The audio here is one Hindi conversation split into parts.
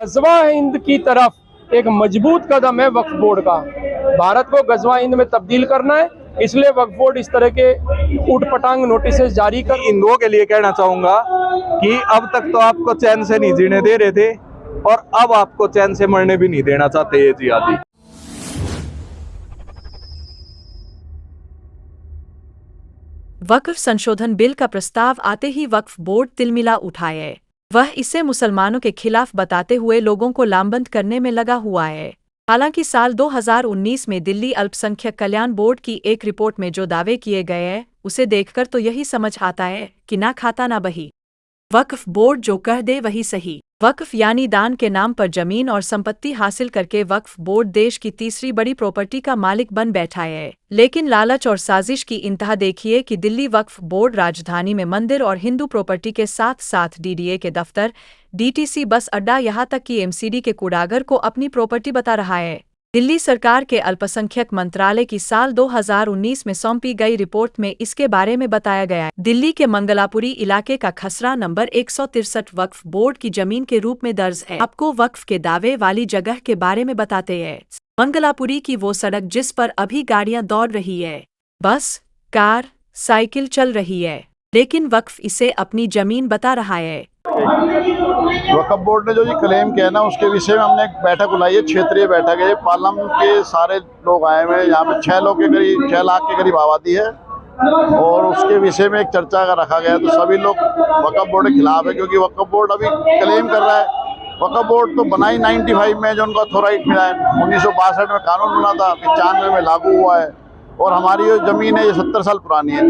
गज़वा हिंद की तरफ एक मजबूत कदम है वक्फ बोर्ड का। भारत को गज़वा हिंद में तब्दील करना है, इसलिए वक्फ बोर्ड इस तरह के उटपटांग नोटिस जारी कर। हिंदुओं के लिए कहना चाहूंगा कि अब तक तो आपको चैन से नहीं जीने दे रहे थे और अब आपको चैन से मरने भी नहीं देना चाहते ये जिहादी। वक्फ संशोधन बिल का प्रस्ताव आते ही वक्फ बोर्ड तिलमिला उठाए। वह इसे मुसलमानों के खिलाफ बताते हुए लोगों को लामबंद करने में लगा हुआ है। हालांकि साल 2019 में दिल्ली अल्पसंख्यक कल्याण बोर्ड की एक रिपोर्ट में जो दावे किए गए हैं उसे देखकर तो यही समझ आता है कि ना खाता ना बही। वक्फ बोर्ड जो कह दे वही सही। वक्फ यानी दान के नाम पर जमीन और संपत्ति हासिल करके वक्फ बोर्ड देश की तीसरी बड़ी प्रॉपर्टी का मालिक बन बैठा है। लेकिन लालच और साजिश की इंतहा देखिए कि दिल्ली वक्फ बोर्ड राजधानी में मंदिर और हिंदू प्रॉपर्टी के साथ साथ डीडीए के दफ्तर, डीटीसी बस अड्डा, यहाँ तक कि एमसीडी के कूड़ागर को अपनी प्रॉपर्टी बता रहा है। दिल्ली सरकार के अल्पसंख्यक मंत्रालय की साल 2019 में सौंपी गई रिपोर्ट में इसके बारे में बताया गया है। दिल्ली के मंगलापुरी इलाके का खसरा नंबर 163 वक्फ बोर्ड की जमीन के रूप में दर्ज है। आपको वक्फ के दावे वाली जगह के बारे में बताते हैं। मंगलापुरी की वो सड़क जिस पर अभी गाड़ियां दौड़ रही है, बस, कार, साइकिल चल रही है, लेकिन वक्फ इसे अपनी जमीन बता रहा है। वक्फ बोर्ड ने जो ये क्लेम किया ना, उसके विषय में हमने एक बैठक बुलाई है, क्षेत्रीय बैठक है। पार्लियामेंट के सारे लोग आए हुए हैं। यहाँ पे 6 लाख के करीब आबादी है और उसके विषय में एक चर्चा का रखा गया। तो सभी लोग वक्फ बोर्ड के खिलाफ है, क्योंकि वक्फ बोर्ड अभी क्लेम कर रहा है। वक्फ बोर्ड तो बना ही 95 में, जो उनको अथॉरिटी मिला है। 1962 में कानून बना था, 95 में लागू हुआ है। और हमारी जो ज़मीन है ये 70 साल पुरानी है।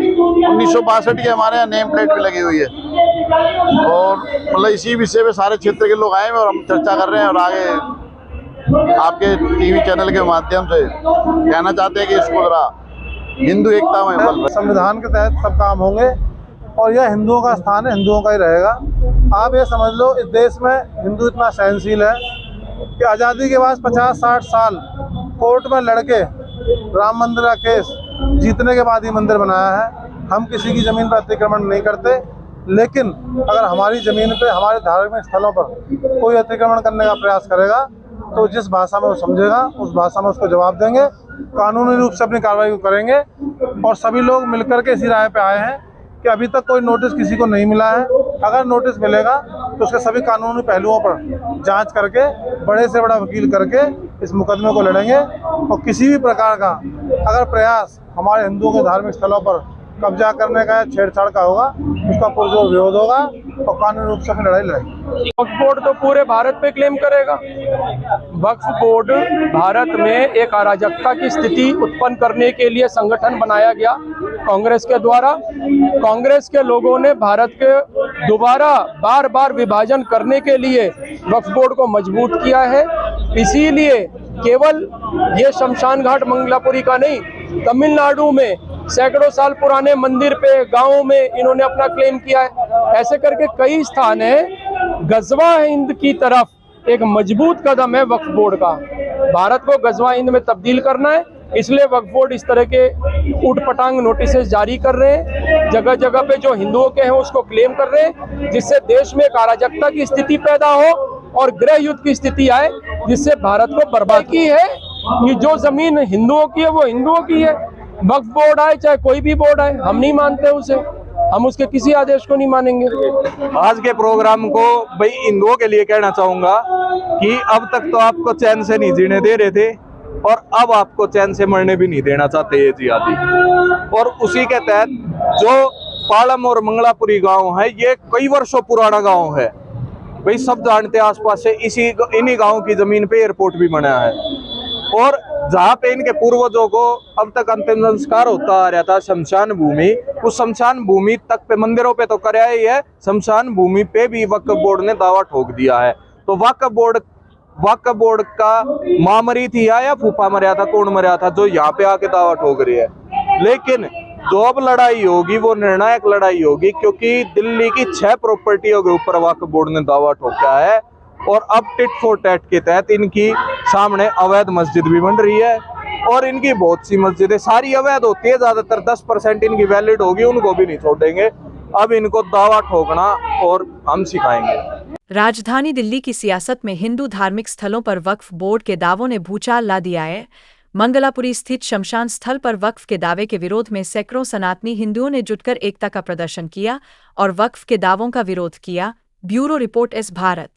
1962 की हमारे यहाँ नेम प्लेट भी लगी हुई है। और मतलब इसी विषय में सारे क्षेत्र के लोग आए हैं और हम चर्चा कर रहे हैं। और आगे आपके टीवी चैनल के माध्यम से कहना चाहते हैं कि इसको जरा हिंदू एकता में संविधान के तहत सब काम होंगे और यह हिंदुओं का स्थान है, हिंदुओं का ही रहेगा। आप ये समझ लो, इस देश में हिंदू इतना सहनशील है कि आज़ादी के बाद 50-60 साल कोर्ट में लड़के राम मंदिर का केस जीतने के बाद ही मंदिर बनाया है। हम किसी की ज़मीन पर अतिक्रमण नहीं करते, लेकिन अगर हमारी ज़मीन पे, हमारे धार्मिक स्थलों पर कोई अतिक्रमण करने का प्रयास करेगा तो जिस भाषा में वो समझेगा उस भाषा में उसको जवाब देंगे, कानूनी रूप से अपनी कार्रवाई को करेंगे। और सभी लोग मिलकर के इसी राय पे आए हैं कि अभी तक कोई नोटिस किसी को नहीं मिला है। अगर नोटिस मिलेगा तो उसके सभी कानूनी पहलुओं पर जांच करके बड़े से बड़ा वकील करके इस मुकदमे को लड़ेंगे। और किसी भी प्रकार का अगर प्रयास हमारे हिंदुओं के धार्मिक स्थलों पर कब्जा करने का या छेड़छाड़ का होगा, उसका पुरजोर विरोध होगा और कानूनी रूप से लड़ाई लड़ेगी। वक्फ बोर्ड तो पूरे भारत पे क्लेम करेगा। वक्फ बोर्ड भारत में एक अराजकता की स्थिति उत्पन्न करने के लिए संगठन बनाया गया कांग्रेस के द्वारा। कांग्रेस के लोगों ने भारत के दोबारा बार बार विभाजन करने के लिए वक्फ बोर्ड को मजबूत किया है। इसीलिए केवल ये शमशान घाट मंगलापुरी का नहीं, तमिलनाडु में सैकड़ों साल पुराने मंदिर पे, गांवों में इन्होंने अपना क्लेम किया है। ऐसे करके कई स्थान है। गज़वा हिंद की तरफ एक मजबूत कदम है वक्फ बोर्ड का। भारत को गज़वा हिंद में तब्दील करना है, इसलिए वक्फ बोर्ड इस तरह के उटपटांग नोटिस जारी कर रहे हैं। जगह जगह पे जो हिंदुओं के हैं उसको क्लेम कर रहे हैं, जिससे देश में एक अराजकता की स्थिति पैदा हो और गृह युद्ध की स्थिति आए, जिससे भारत को बर्बाद की है कि जो जमीन हिंदुओं की है वो हिंदुओं की है। वक्फ बोर्ड आए चाहे कोई भी बोर्ड आए, हम नहीं मानते उसे, हम उसके किसी आदेश को नहीं मानेंगे। आज के प्रोग्राम को भाई हिंदुओं के लिए कहना चाहूंगा कि अब तक तो आपको चैन से नहीं जीने दे रहे थे और अब आपको चैन से मरने भी नहीं देना चाहते ये जिहादी। और उसी के तहत जो पालम और मंगलापुरी गांव है, ये कई वर्षों पुराना गांव है भाई, सब जानते हैं। आसपास से इन्हीं गांव की जमीन पे एयरपोर्ट भी बना है और जहाँ पे इनके पूर्वजों को अब तक अंतिम संस्कार होता आ रहा था, शमशान भूमि, उस शमशान भूमि तक पे, मंदिरों पे तो कराया ही है, शमशान भूमि पे भी वक्फ बोर्ड ने दावा ठोक दिया है। तो वक्फ बोर्ड का माँ मरी थी या फूफा मरा था, कौन मरा था जो यहाँ पे आके दावा ठोक रही है। लेकिन जो अब लड़ाई होगी वो निर्णायक लड़ाई होगी, क्योंकि दिल्ली की 6 प्रॉपर्टियों के ऊपर वक्फ बोर्ड ने दावा ठोका है। और अब टिट फॉर टैट के तहत इनकी सामने अवैध मस्जिद भी बन रही है और इनकी बहुत सी मस्जिदें सारी अवैध होती है, ज्यादातर 10% इनकी वैलिड होगी, उनको भी नहीं छोड़ेंगे। अब इनको दावा ठोकना और हम सिखाएंगे। राजधानी दिल्ली की सियासत में हिंदू धार्मिक स्थलों पर वक्फ बोर्ड के दावों ने भूचाल ला दिया है। मंगलापुरी स्थित शमशान स्थल पर वक्फ के दावे के विरोध में सैकड़ों सनातनी हिंदुओं ने जुटकर एकता का प्रदर्शन किया और वक्फ के दावों का विरोध किया। Bureau report S Bharat.